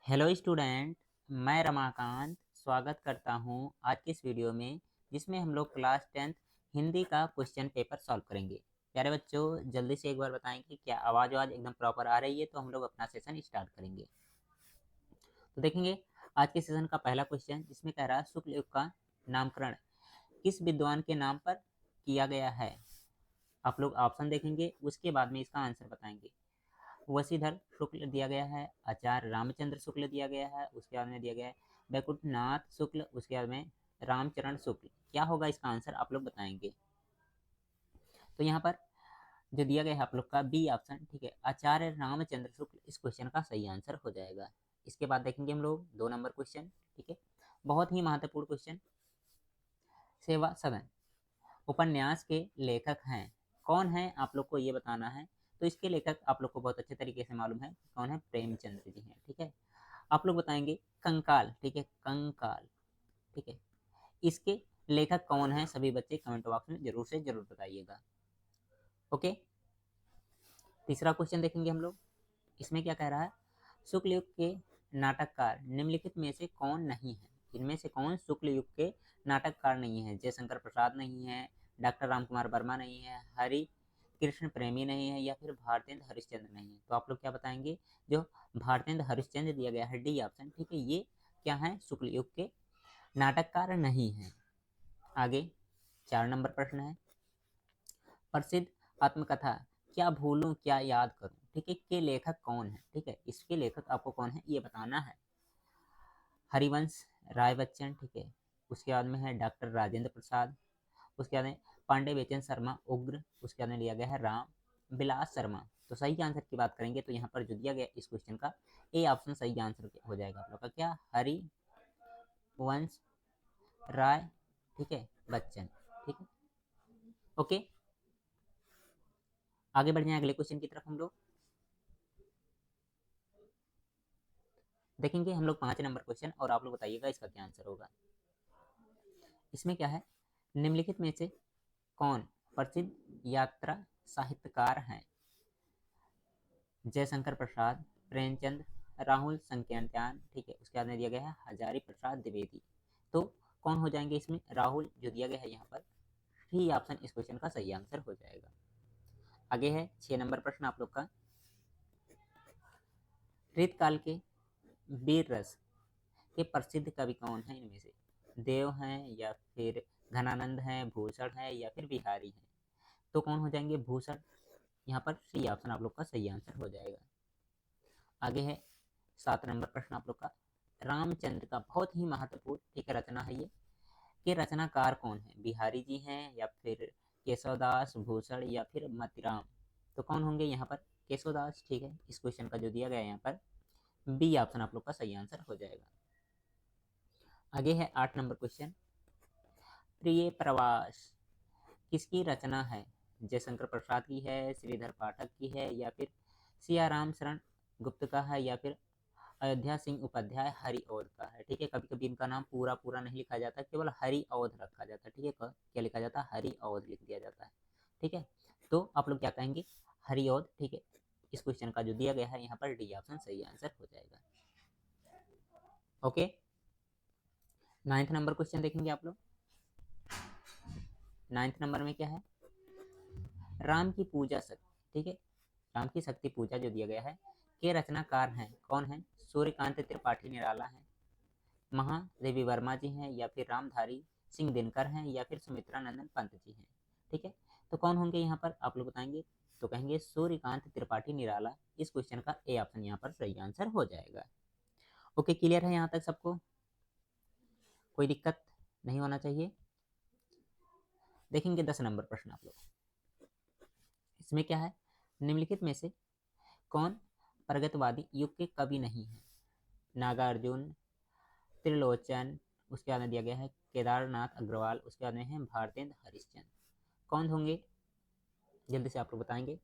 Hello student, मैं रमाकांत स्वागत करता हूं आज की इस वीडियो में जिसमें हम लोग क्लास 10th हिंदी का क्वेश्चन पेपर सॉल्व करेंगे। प्यारे बच्चों, जल्दी से एक बार बताएं कि क्या आवाज़ एकदम प्रॉपर आ रही है, तो हम लोग अपना सेशन स्टार्ट करेंगे। तो देखेंगे आज के सेशन का पहला क्वेश्चन, जिसमें कह रहा है शुक्ल युग का नामकरण किस विद्वान के नाम पर किया गया है। आप लोग ऑप्शन देखेंगे, उसके बाद में इसका आंसर बताएंगे। वशीधर शुक्ल दिया गया है, आचार्य रामचंद्र शुक्ल दिया गया है, उसके बाद में दिया गया है वैकुंठनाथ शुक्ल, उसके बाद में रामचरण शुक्ल। क्या होगा इसका आंसर, आप लोग बताएंगे। तो यहाँ पर जो दिया गया है आप लोग का बी ऑप्शन, ठीक है, आचार्य रामचंद्र शुक्ल इस क्वेश्चन का सही आंसर हो जाएगा। इसके बाद देखेंगे हम लोग 2 नंबर क्वेश्चन, ठीक है, बहुत ही महत्वपूर्ण क्वेश्चन। सेवा सदन उपन्यास के लेखक हैं, कौन है आप लोग को ये बताना है। तो इसके लेखक आप लोग को बहुत अच्छे तरीके से मालूम है कौन है, प्रेमचंद्र जी हैं, ठीक है। आप लोग बताएंगे कंकाल, ठीक है, कंकाल, ठीक है, इसके लेखक कौन है, सभी बच्चे कमेंट बॉक्स में जरूर से जरूर बताइएगा। ओके, तीसरा क्वेश्चन देखेंगे हम लोग। इसमें क्या कह रहा है, शुक्ल युग के नाटककार निम्नलिखित में से कौन नहीं है। इनमें से कौन शुक्ल युग के नाटककार नहीं है। जयशंकर प्रसाद नहीं है, डॉक्टर राम कुमार वर्मा नहीं है, हरि कृष्ण प्रेमी नहीं है, या फिर भारतेंद्र हरिश्चंद्र नहीं है। तो आप लोग क्या बताएंगे, जो भारतेंद्र हरिश्चंद्र दिया गया है, डी ऑप्शन, ठीक है, ये क्या है, शुक्ल युग के नाटककार नहीं है। आगे 4 नंबर प्रश्न है, प्रसिद्ध आत्मकथा क्या भूलूं क्या याद करूं, ठीक है, के लेखक कौन है। ठीक है, इसके लेखक आपको कौन है ये बताना है। हरिवंश राय बच्चन, ठीक है, उसके बाद में है डॉक्टर राजेंद्र प्रसाद, उसके बाद में पांडे बेचन शर्मा उग्र, उसके बाद में लिया गया है राम विलास शर्मा। तो सही आंसर की बात करेंगे तो यहाँ पर जो दिया गया इस क्वेश्चन का ए ऑप्शन सही आंसर हो जाएगा आप लोग का, क्या, हरिवंश राय, ठीक है, बच्चन, ठीक है। ओके, आगे बढ़ जाए अगले क्वेश्चन की तरफ हम लोग। देखेंगे हम लोग 5 नंबर क्वेश्चन, और आप लोग बताइएगा इसका क्या आंसर होगा। इसमें क्या है, निम्नलिखित में से कौन प्रसिद्ध यात्रा साहित्यकार हैं। जयशंकर प्रसाद, प्रेमचंद, राहुल संख्यान, ठीक है, उसके बाद में दिया गया है हजारी प्रसाद द्विवेदी। तो कौन हो जाएंगे इसमें, राहुल जो दिया गया है यहाँ पर, ही ऑप्शन इस क्वेश्चन का सही आंसर हो जाएगा। आगे है 6 नंबर प्रश्न आप लोग का, रीतकाल के वीर रस के प्रसिद्ध कवि कौन है। इनमें से देव हैं, या फिर घनानंद हैं, भूषण है, या फिर बिहारी हैं। तो कौन हो जाएंगे, भूषण, यहाँ पर सी ऑप्शन आप लोग का सही आंसर हो जाएगा। आगे है 7 नंबर प्रश्न आप लोग का, रामचंद्र का बहुत ही महत्वपूर्ण एक रचना है ये, कि रचनाकार कौन है, बिहारी जी हैं, या फिर केशवदास, भूषण, या फिर मतिराम। तो कौन होंगे यहाँ पर, केशवदास, ठीक है, इस क्वेश्चन का जो दिया गया है यहाँ पर बी ऑप्शन आप लोग का सही आंसर हो जाएगा। आगे है 8 नंबर क्वेश्चन, प्रिय प्रवास किसकी रचना है। जयशंकर प्रसाद की है, श्रीधर पाठक की है, या फिर सियाराम शरण गुप्त का है, या फिर अयोध्या सिंह उपाध्याय हरिऔध का है। ठीक है, कभी कभी इनका नाम पूरा पूरा नहीं लिखा जाता, केवल हरिऔध रखा जाता है। ठीक है, क्या लिखा जाता है, हरिऔध लिख दिया जाता है। ठीक है, तो आप लोग क्या कहेंगे, हरिऔध, ठीक है। इस क्वेश्चन का जो दिया गया है यहाँ पर डी ऑप्शन सही आंसर हो जाएगा। ओके, 9 नंबर क्वेश्चन देखेंगे आप लोग। 9 नंबर में क्या है, राम की पूजा शक्ति, ठीक है, राम की शक्ति पूजा जो दिया गया है के रचनाकार हैं, कौन है, सूर्यकांत त्रिपाठी निराला है, महादेवी वर्मा जी हैं, या फिर रामधारी सिंह दिनकर हैं, या फिर सुमित्रा नंदन पंत जी हैं। ठीक है, तो कौन होंगे यहाँ पर आप लोग बताएंगे। तो कहेंगे सूर्यकांत त्रिपाठी निराला, इस क्वेश्चन का ए ऑप्शन यहाँ पर सही आंसर हो जाएगा। ओके, क्लियर है यहाँ तक सबको, कोई दिक्कत नहीं होना चाहिए। देखेंगे 10 नंबर प्रश्न आप लोग। इसमें क्या है, निम्नलिखित में से कौन प्रगतवादी युग के कवि नहीं है। नागार्जुन, त्रिलोचन, उसके बाद में दिया गया है केदारनाथ अग्रवाल, उसके बाद में है भारतेंद्र हरिश्चंद्र। कौन होंगे, जल्दी से आप लोग बताएंगे।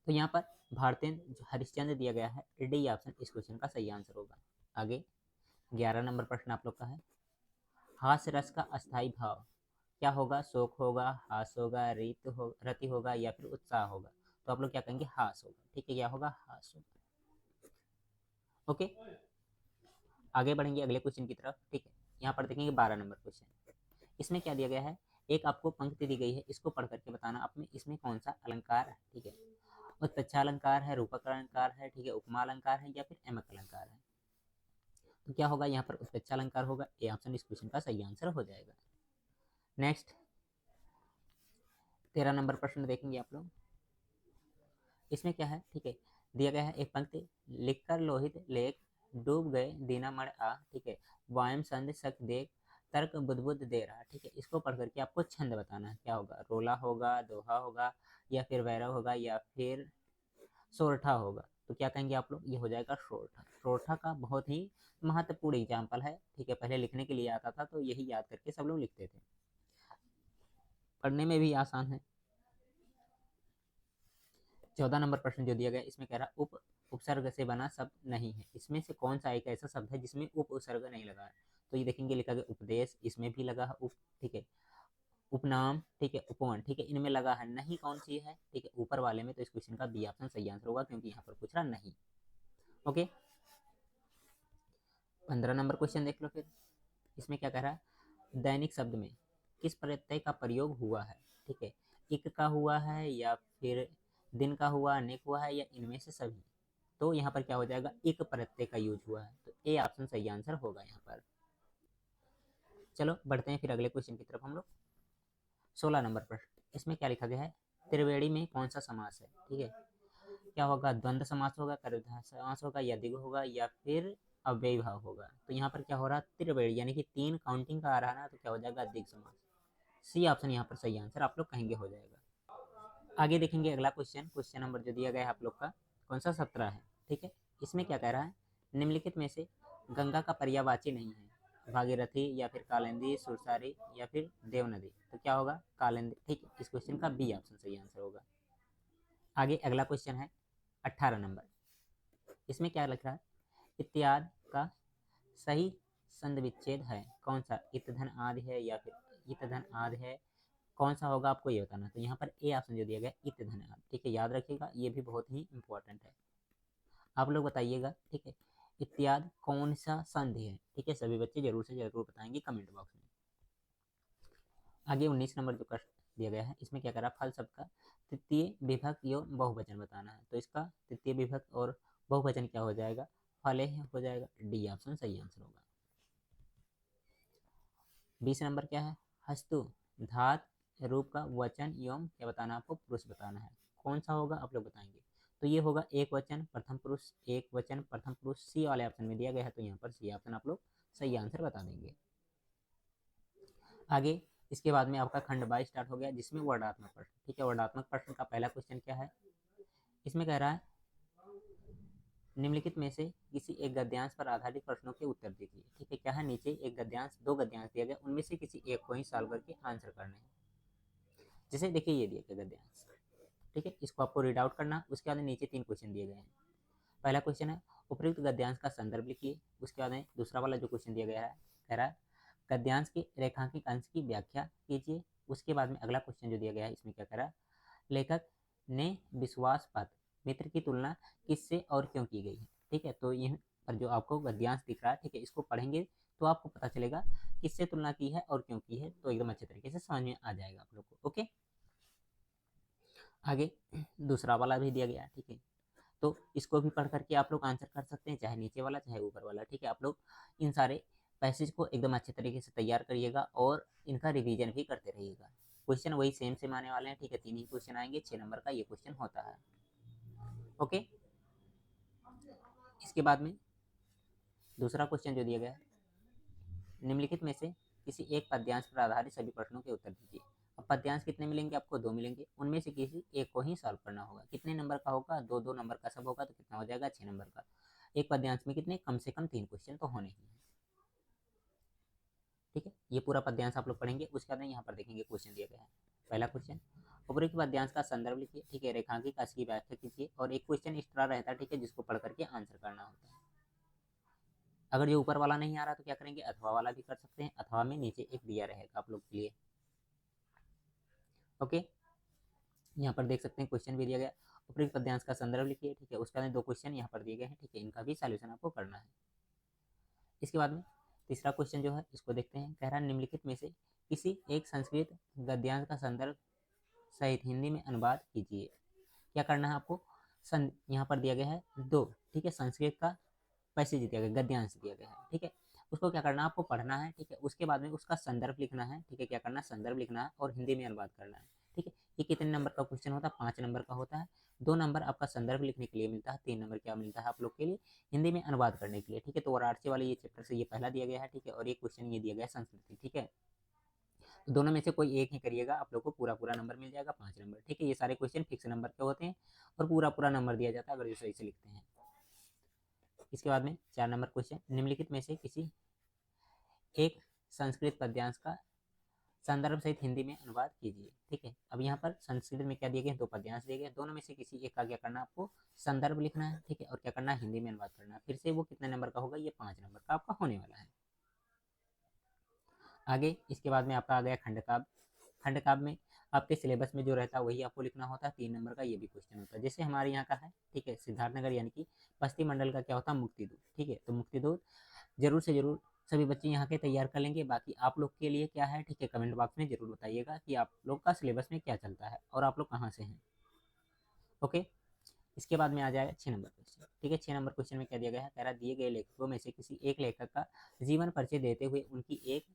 तो यहाँ पर भारतेंद्र हरिश्चंद्र दिया गया है, डी ऑप्शन इस क्वेश्चन का सही आंसर होगा। आगे 11 नंबर प्रश्न आप लोग का है, हास्य रस का अस्थाई भाव क्या होगा, शोक होगा, हास होगा, रति होगा, या फिर उत्साह होगा। तो आप लोग क्या कहेंगे, हास होगा। ठीक है, क्या होगा, हास होगा। ओके, आगे बढ़ेंगे अगले क्वेश्चन की तरफ। ठीक है, यहाँ पर देखेंगे 12 नंबर क्वेश्चन। इसमें क्या दिया गया है, एक आपको पंक्ति दी गई है, इसको पढ़ करके बताना आप में इसमें कौन सा अलंकार है। ठीक है, उत्प्रेक्षा अलंकार है, रूपक अलंकार है, ठीक है, उपमा अलंकार है या फिर एमक अलंकार है। तो क्या होगा, यहाँ पर उत्प्रेक्षा अलंकार होगा। ए ऑप्शन इस क्वेश्चन का सही आंसर हो जाएगा। नेक्स्ट 13 नंबर प्रश्न देखेंगे आप लोग। इसमें क्या है, ठीक है, दिया गया है एक पंक्ति, लिखकर लोहित लेख डूब गए दीना मण आ। ठीक है, वायम संध सक देख तर्क बुद्ध दे रहा। ठीक है, इसको पढ़ करके आपको छंद बताना है। क्या होगा, रोला होगा, दोहा होगा या फिर वैरव होगा या फिर सोरठा होगा। तो क्या कहेंगे आप लोग, ये हो जाएगा सोरठा। सोरठा का बहुत ही महत्वपूर्ण एग्जाम्पल है। ठीक है, पहले लिखने के लिए आता था तो यही याद करके सब लोग लिखते थे, पढ़ने में भी आसान है। 14 नंबर प्रश्न जो दिया गया, इसमें कह रहा उपसर्ग से बना शब्द नहीं है, इसमें से कौन सा एक ऐसा शब्द है जिसमें उपसर्ग नहीं लगा है। तो ये देखेंगे, लिखा गया उपदेश, इसमें भी लगा है उप। ठीक है, उपनाम, ठीक है, उपवन, ठीक है, इनमें लगा है नहीं, कौन सी है, ठीक है, ऊपर वाले में। तो इस क्वेश्चन का बी ऑप्शन सही आंसर होगा, क्योंकि यहाँ पर पूछ रहा नहीं। ओके, 15 नंबर क्वेश्चन देख लो फिर। इसमें क्या कह रहा है, दैनिक शब्द में किस प्रत्यय का प्रयोग हुआ है। ठीक है, इक का हुआ है या फिर दिन का हुआ, अनेक हुआ है या इनमें से सभी। तो यहाँ पर क्या हो जाएगा, इक प्रत्यय का यूज हुआ है। तो ए ऑप्शन सही आंसर होगा यहाँ पर। चलो बढ़ते हैं फिर अगले क्वेश्चन की तरफ हम लोग। 16 नंबर प्रश्न, इसमें क्या लिखा गया है, त्रिवेणी में कौन सा समास है। ठीक है, क्या होगा, द्वंद्व समास होगा, कर्मधारय समास होगा या द्विगु होगा या फिर अव्ययी भाव होगा। तो यहाँ पर क्या हो रहा है, त्रिवेणी यानी कि 3 काउंटिंग का आ रहा है ना, तो क्या हो जाएगा, द्विग समास। सी ऑप्शन यहाँ पर सही आंसर आप लोग कहेंगे हो जाएगा। आगे देखेंगे अगला क्वेश्चन, क्वेश्चन नंबर जो दिया गया है आप लोग का कौन सा, 17 है। ठीक है, इसमें क्या कह रहा है, निम्नलिखित में से गंगा का पर्यायवाची नहीं है, भागीरथी या फिर कालिंदी, सुरसारी या फिर देव नदी। तो क्या होगा, कालिंदी। ठीक है, इस क्वेश्चन का बी ऑप्शन सही आंसर होगा। आगे अगला क्वेश्चन है 18 नंबर। इसमें क्या लिख रहा है, इत्यादि का सही संध विच्छेद है कौन सा, इत धन आदि है या फिर इत धन आदि है, कौन सा होगा आपको ये बताना। तो यहाँ पर ए ऑप्शन जो दिया गया, इत धन आदि। ठीक है, याद रखिएगा, ये भी बहुत ही इंपॉर्टेंट है, आप लोग बताइएगा। ठीक है, इत्यादि कौन सा संधि है। ठीक है, सभी बच्चे जरूर से जरूर बताएंगे कमेंट बॉक्स में। आगे 19 नंबर जो प्रश्न दिया गया है, इसमें क्या करा, फल शब्द का तृतीय विभक्त एवं बहुवचन बताना है। तो इसका तृतीय विभक्त और बहुवचन क्या हो जाएगा, फले हो जाएगा। डी ऑप्शन सही आंसर होगा। 20 नंबर क्या है, हस्तु धात रूप का वचन एवं क्या बताना, आपको पुरुष बताना है। कौन सा होगा आप लोग बताएंगे। तो ये होगा एक वचन प्रथम पुरुष, एक वचन प्रथम पुरुष। सी वाले ऑप्शन में दिया गया है, तो यहाँ पर सी ऑप्शन आप लोग सही आंसर बता देंगे। आगे इसके बाद में आपका खंड 22 स्टार्ट हो गया, जिसमें वर्णात्मक प्रश्न। ठीक है, वर्णात्मक प्रश्न का पहला क्वेश्चन क्या है, इसमें कह रहा है निम्नलिखित में से किसी एक गद्यांश पर आधारित प्रश्नों के उत्तर दीजिए। ठीक है, क्या है, नीचे एक गद्यांश, दो गद्यांश दिया गया, उनमें से किसी एक को ही सॉल्व करके आंसर करना है। जैसे देखिए ये दिया गया गद्यांश, ठीक है, इसको आपको रीड आउट करना। उसके बाद नीचे 3 क्वेश्चन दिए गए हैं। पहला क्वेश्चन है, उपयुक्त गद्यांश का संदर्भ लिखिए। उसके बाद में दूसरा वाला जो क्वेश्चन दिया गया है, कह रहा है गद्यांश के रेखांकित अंश की व्याख्या कीजिए। उसके बाद में अगला क्वेश्चन जो दिया गया है, इसमें क्या करा, लेखक ने विश्वास पात्र मित्र की तुलना किससे और क्यों की गई है। ठीक है, तो यह पर जो आपको गद्यांश दिख रहा है, ठीक है, इसको पढ़ेंगे तो आपको पता चलेगा किससे तुलना की है और क्यों की है, तो एकदम अच्छे तरीके से समझ में आ जाएगा आप लोग को। ओके, आगे दूसरा वाला भी दिया गया है। ठीक है, तो इसको भी पढ़ करके आप लोग आंसर कर सकते हैं, चाहे नीचे वाला चाहे ऊपर वाला। ठीक है, आप लोग इन सारे पैसेज को एकदम अच्छे तरीके से तैयार करिएगा और इनका रिवीजन भी करते रहिएगा। क्वेश्चन वही सेम सेम आने वाले हैं। ठीक है, 3 ही क्वेश्चन आएंगे, 6 नंबर का ये क्वेश्चन होता है। ओके, इसके बाद में दूसरा क्वेश्चन जो दिया गया है, निम्नलिखित में से किसी एक पद्यांश पर आधारित सभी प्रश्नों के उत्तर दीजिए। अब पद्यांश कितने मिलेंगे आपको, 2 मिलेंगे, उनमें से किसी एक को ही सॉल्व करना होगा। कितने नंबर का होगा, 2 नंबर का सब होगा, तो कितना हो जाएगा, 6 नंबर का। एक पद्यांश में कितने, कम से कम 3 क्वेश्चन तो होने ही है। ठीक है, ये पूरा पद्यांश आप लोग पढ़ेंगे। उसके बाद यहाँ पर देखेंगे क्वेश्चन दिया गया है। पहला क्वेश्चन, उपरोक्त पद्यांश का संदर्भ लिखिए। ठीक है, रेखांकित अंश की व्याख्या कीजिए। और एक क्वेश्चन एक्स्ट्रा रहता है, ठीक है, जिसको पढ़ करके आंसर करना होता है। अगर ये ऊपर वाला नहीं आ रहा तो क्या करेंगे, अथवा वाला भी कर सकते हैं। अथवा में नीचे एक दिया रहेगा आप लोग के लिए। ओके, यहाँ पर देख सकते हैं क्वेश्चन भी दिया गया, उपयुक्त पद्यांश का संदर्भ लिखिए, ठीक है। उसके बाद 2 क्वेश्चन यहाँ पर दिए गए हैं, ठीक है, इनका भी सॉल्यूशन आपको करना है। इसके बाद में तीसरा क्वेश्चन जो है इसको देखते हैं। कह रहा है निम्नलिखित में से किसी एक संस्कृत गद्यांश का संदर्भ सहित हिंदी में अनुवाद कीजिए। क्या करना है आपको, यहाँ पर दिया गया है 2, ठीक है, संस्कृत का पैसेज दिया गया, गद्यांश दिया गया है, ठीक है। उसको क्या करना है, आपको पढ़ना है, ठीक है। उसके बाद में उसका संदर्भ लिखना है, ठीक है। क्या करना है, संदर्भ लिखना है और हिंदी में अनुवाद करना है, ठीक है। ये कितने नंबर का क्वेश्चन होता है, 5 नंबर का होता है। 2 नंबर आपका संदर्भ लिखने के लिए मिलता है, 3 नंबर क्या मिलता है आप लोग के लिए, हिंदी में अनुवाद करने के लिए, ठीक है। तो वाराणसी वाले ये चैप्टर से ये पहला दिया गया है, ठीक है, और ये क्वेश्चन ये दिया गया है संस्कृति, ठीक है। तो दोनों में से कोई एक ही करिएगा, आप लोग को पूरा पूरा नंबर मिल जाएगा, 5 नंबर, ठीक है। ये सारे क्वेश्चन फिक्स नंबर के होते हैं और पूरा पूरा नंबर दिया जाता है अगर जो सही से लिखते हैं। इसके बाद में 4 नंबर क्वेश्चन, निम्नलिखित में से किसी एक संस्कृत पद्यांश का संदर्भ सहित हिंदी में अनुवाद कीजिए, ठीक है। अब यहाँ पर संस्कृत में क्या दिए गए, 2 पद्यांश दिए गए, दोनों में से किसी एक का क्या करना है, आपको संदर्भ लिखना है, ठीक है, और क्या करना है, हिंदी में अनुवाद करना है। फिर से वो कितने नंबर का होगा, ये 5 नंबर का आपका होने वाला है। आगे इसके बाद में आपका आ गया खंडकाव्य। खंडकाव्य में आपके सिलेबस में जो रहता है वही आपको लिखना होता है, 3 नंबर का ये भी क्वेश्चन होता है। जैसे हमारे यहाँ का है, ठीक है, सिद्धार्थनगर यानी कि पश्चिम मंडल का क्या होता है, मुक्तिदूत, ठीक है। तो मुक्तिदूत जरूर से जरूर सभी बच्चे यहाँ के तैयार कर लेंगे। बाकी आप लोग के लिए क्या है, ठीक है, कमेंट बॉक्स में जरूर बताइएगा कि आप लोग का सिलेबस में क्या चलता है और आप लोग कहाँ से हैं, ओके। इसके बाद में आ जाएगा 6 नंबर क्वेश्चन, ठीक है। 6 नंबर क्वेश्चन में क्या दिया गया है, कह रहा दिए गए लेखकों में से किसी एक लेखक का जीवन परिचय देते हुए उनकी एक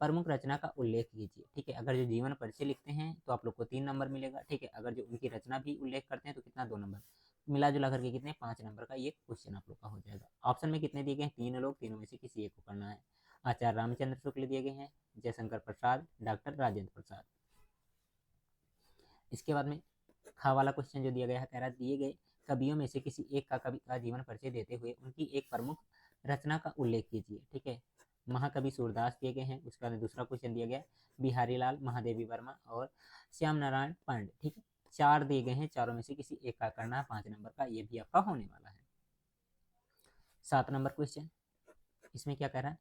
प्रमुख रचना का उल्लेख कीजिए, ठीक है। अगर जो जीवन परिचय लिखते हैं तो आप लोग को 3 नंबर मिलेगा, ठीक है। अगर जो उनकी रचना भी उल्लेख करते हैं तो कितना, 2 नंबर, मिला जुला करके कितने, 5 नंबर का ये क्वेश्चन आप लोग का हो जाएगा। ऑप्शन में कितने दिए गए हैं, 3 लोग, तीनों में से किसी एक को करना है। आचार्य रामचंद्र शुक्ल दिए गए हैं, जयशंकर प्रसाद, डॉक्टर राजेंद्र प्रसाद। इसके बाद में खा वाला क्वेश्चन जो दिया गया है, कह रहा है दिए गए कवियों में से किसी एक का कवि का जीवन परिचय देते हुए उनकी एक प्रमुख रचना का उल्लेख कीजिए, ठीक है। महाकवि सूरदास दिए गए हैं। उसके बाद दूसरा क्वेश्चन दिया गया बिहारी लाल, महादेवी वर्मा और श्याम नारायण पांडे, ठीक है। 4 दिए गए हैं, चारों में से किसी एक का करना है, 5 नंबर का ये भी आपका होने वाला है। 7 नंबर क्वेश्चन, इसमें क्या कह रहा है,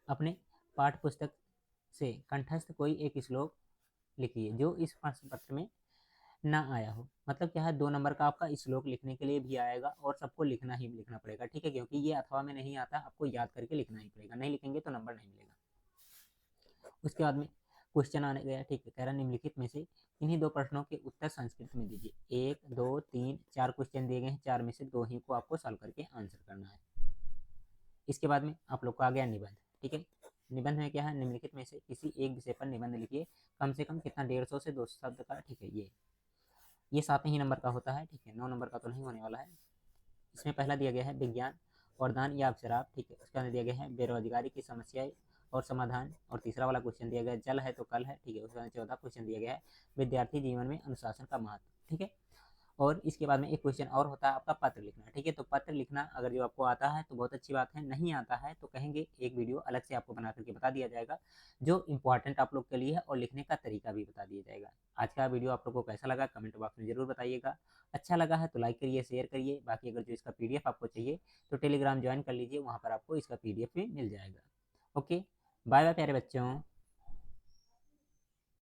अपने पाठ्य पुस्तक से कंठस्थ कोई एक श्लोक लिखिए जो इस प्रश्न पत्र में ना आया हो। मतलब क्या है, 2 नंबर का आपका श्लोक लिखने के लिए भी आएगा और सबको लिखना ही लिखना पड़ेगा, ठीक है, क्योंकि ये अथवा में नहीं आता, आपको याद करके लिखना ही पड़ेगा, नहीं लिखेंगे तो नंबर नहीं मिलेगा। उसके बाद में क्वेश्चन आने गया, ठीक है, कह रहा निम्नलिखित में से इन्हीं 2 प्रश्नों के उत्तर संस्कृत में दीजिए। 1 2 3 4 क्वेश्चन दिए गए हैं, 4 में से 2 ही को आपको सॉल्व करके आंसर करना है। इसके बाद में आप लोग को आ गया निबंध, ठीक है। निबंध में क्या है, निम्नलिखित में से किसी एक विषय पर निबंध लिखिए, कम से कम कितना, 150 से 200 शब्द का, ठीक है। ये 7 ही नंबर का होता है, ठीक है, 9 नंबर का तो नहीं होने वाला है। इसमें पहला दिया गया है विज्ञान, वरदान या शराब, ठीक है। उसके अंदर दिया गया है बेरोजगारी की समस्या और समाधान, और तीसरा वाला क्वेश्चन दिया गया है जल है तो कल है, ठीक है। उसके अंदर 14 क्वेश्चन दिया गया है विद्यार्थी जीवन में अनुशासन का महत्व, ठीक है। और इसके बाद में एक क्वेश्चन और होता है आपका पत्र लिखना, ठीक है। तो पत्र लिखना अगर जो आपको आता है तो बहुत अच्छी बात है, नहीं आता है तो कहेंगे एक वीडियो अलग से आपको बना करके बता दिया जाएगा जो इंपॉर्टेंट आप लोग के लिए है, और लिखने का तरीका भी बता दिया जाएगा। आज का वीडियो आप लोग को कैसा लगा कमेंट बॉक्स में जरूर बताइएगा। अच्छा लगा है तो लाइक करिए, शेयर करिए। बाकी अगर जो इसका PDF आपको चाहिए तो टेलीग्राम ज्वाइन कर लीजिए, वहाँ पर आपको इसका PDF भी मिल जाएगा। ओके, बाय बाय प्यारे बच्चों।